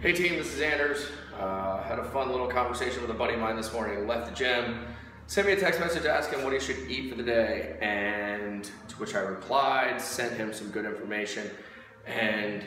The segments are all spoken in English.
Hey team, this is Anders. Had a fun little conversation with a buddy of mine this morning. Left the gym, sent me a text message asking what he should eat for the day, and to which I replied, sent him some good information, and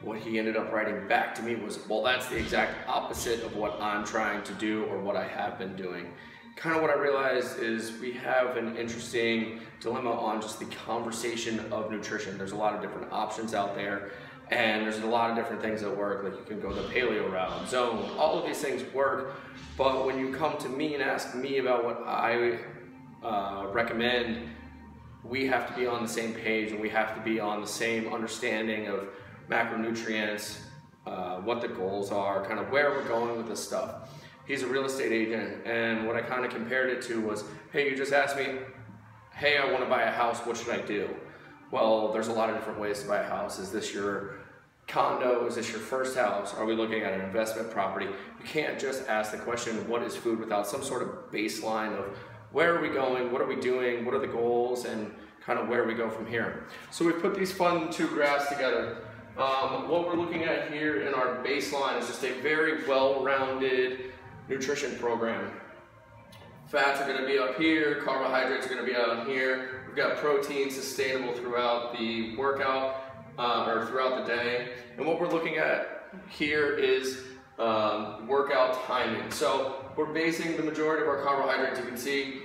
what he ended up writing back to me was, well, that's the exact opposite of what I'm trying to do or what I have been doing. Kind of what I realized is we have an interesting dilemma on just the conversation of nutrition. There's a lot of different options out there, and there's a lot of different things that work. Like you can go the paleo route, zone, all of these things work, but when you come to me and ask me about what I recommend, we have to be on the same page and we have to be on the same understanding of macronutrients, what the goals are, kind of where we're going with this stuff. He's a real estate agent, and what I kind of compared it to was, hey, you just asked me, hey, I want to buy a house, what should I do? Well, there's a lot of different ways to buy a house. Is this your condo? Is this your first house? Are we looking at an investment property? You can't just ask the question, what is food, without some sort of baseline of where are we going, what are we doing, what are the goals, and kind of where we go from here. So we've put these fun two graphs together. What we're looking at here in our baseline is just a very well-rounded nutrition program. Fats are going to be up here, carbohydrates are going to be out here. We've got protein sustainable throughout the workout or throughout the day. And what we're looking at here is workout timing. So we're basing the majority of our carbohydrates, you can see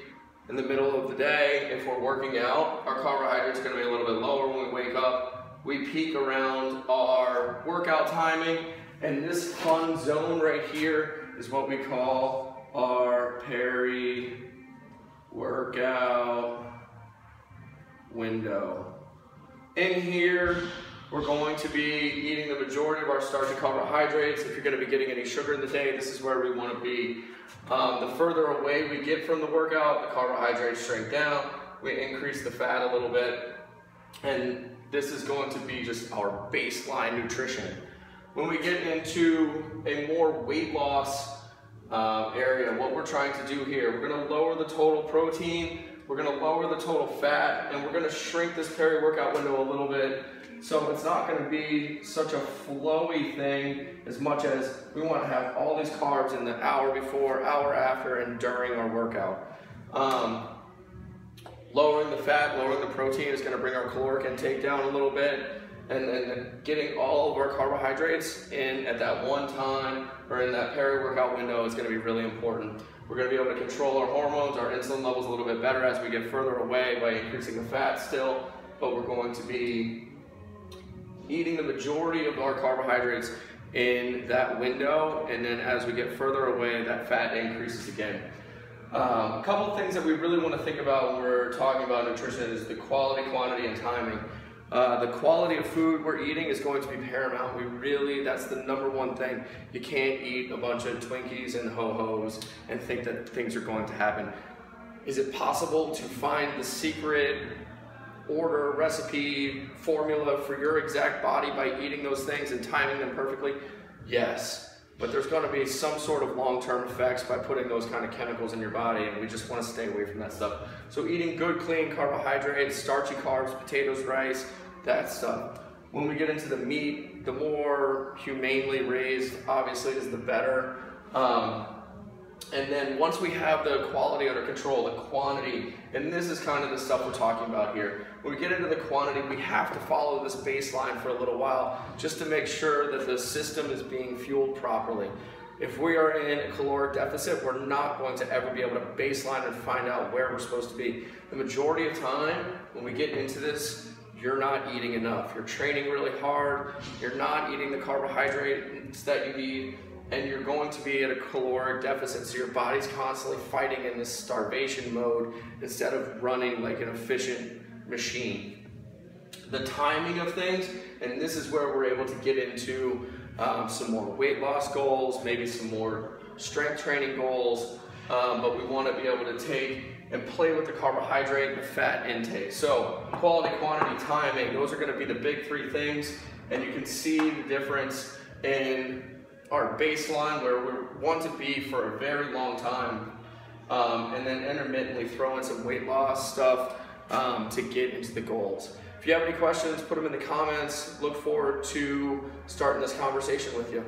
in the middle of the day. If we're working out, our carbohydrates are going to be a little bit lower when we wake up. We peak around our workout timing, and this fun zone right here is what we call our peri-workout window. In here, we're going to be eating the majority of our starchy carbohydrates. If you're going to be getting any sugar in the day, this is where we want to be. The further away we get from the workout, the carbohydrates shrink down, we increase the fat a little bit, and this is going to be just our baseline nutrition. When we get into a more weight loss area, what we're trying to do here, we're going to lower the total protein, we're going to lower the total fat, and we're going to shrink this peri-workout window a little bit, so it's not going to be such a flowy thing as much as we want to have all these carbs in the hour before, hour after, and during our workout. Lowering the fat, lowering the protein is going to bring our caloric intake down a little bit, and then getting all of our carbohydrates in at that one time or in that peri-workout window is going to be really important. We're going to be able to control our hormones, our insulin levels a little bit better as we get further away by increasing the fat still, but we're going to be eating the majority of our carbohydrates in that window, and then as we get further away, that fat increases again. A couple of things that we really want to think about when we're talking about nutrition is the quality, quantity, and timing. The quality of food we're eating is going to be paramount. That's the number one thing. You can't eat a bunch of Twinkies and Ho-Hos and think that things are going to happen. Is it possible to find the secret order, recipe, formula for your exact body by eating those things and timing them perfectly? Yes. But there's going to be some sort of long-term effects by putting those kind of chemicals in your body, and we just want to stay away from that stuff. So eating good, clean carbohydrates, starchy carbs, potatoes, rice, that stuff. When we get into the meat, the more humanely raised, obviously, is the better. And then once we have the quality under control, the quantity, and this is kind of the stuff we're talking about here. When we get into the quantity, we have to follow this baseline for a little while just to make sure that the system is being fueled properly. If we are in a caloric deficit, we're not going to ever be able to baseline and find out where we're supposed to be. The majority of time, when we get into this, you're not eating enough. You're training really hard, you're not eating the carbohydrates that you need, and you're going to be at a caloric deficit, so your body's constantly fighting in this starvation mode instead of running like an efficient machine. The timing of things, and this is where we're able to get into some more weight loss goals, maybe some more strength training goals, but we want to be able to take and play with the carbohydrate and the fat intake. So quality, quantity, timing, those are going to be the big three things, and you can see the difference in our baseline where we want to be for a very long time, and then intermittently throw in some weight loss stuff to get into the goals. If you have any questions, put them in the comments. Look forward to starting this conversation with you.